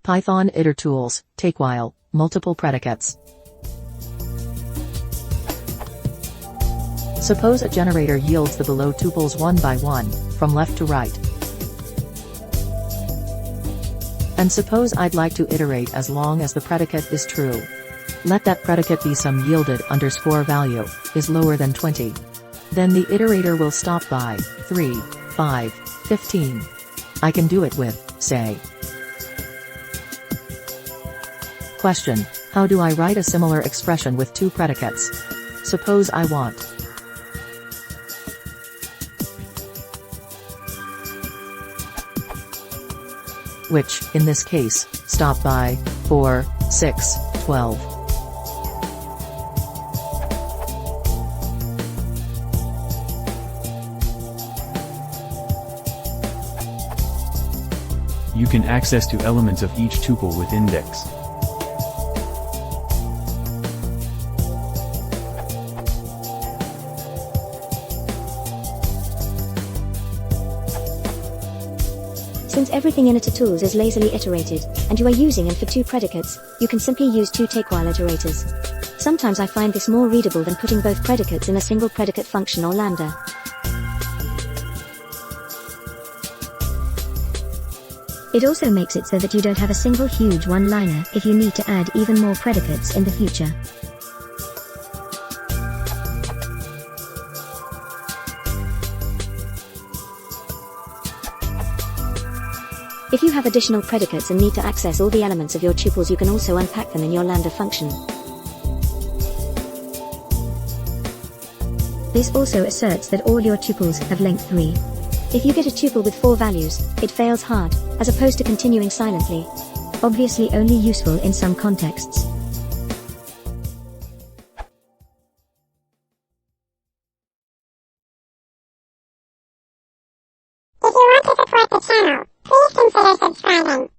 Python Itertools, Takewhile, multiple predicates. Suppose a generator yields the below tuples one by one, from left to right. And suppose I'd like to iterate as long as the predicate is true. Let that predicate be some yielded underscore value, is lower than 20. Then the iterator will stop by 3, 5, 15. I can do it with, say. Question: how do I write a similar expression with two predicates? Suppose I want which, in this case, stop by 4, 6, 12. You can access to elements of each tuple with index. Since everything in Itertools is lazily iterated, and you are using it for two predicates, you can simply use two Takewhile iterators. Sometimes I find this more readable than putting both predicates in a single predicate function or lambda. It also makes it so that you don't have a single huge one-liner if you need to add even more predicates in the future. If you have additional predicates and need to access all the elements of your tuples, you can also unpack them in your lambda function. This also asserts that all your tuples have length 3. If you get a tuple with 4 values, it fails hard, as opposed to continuing silently. Obviously only useful in some contexts. If you want to support the channel, please consider subscribing.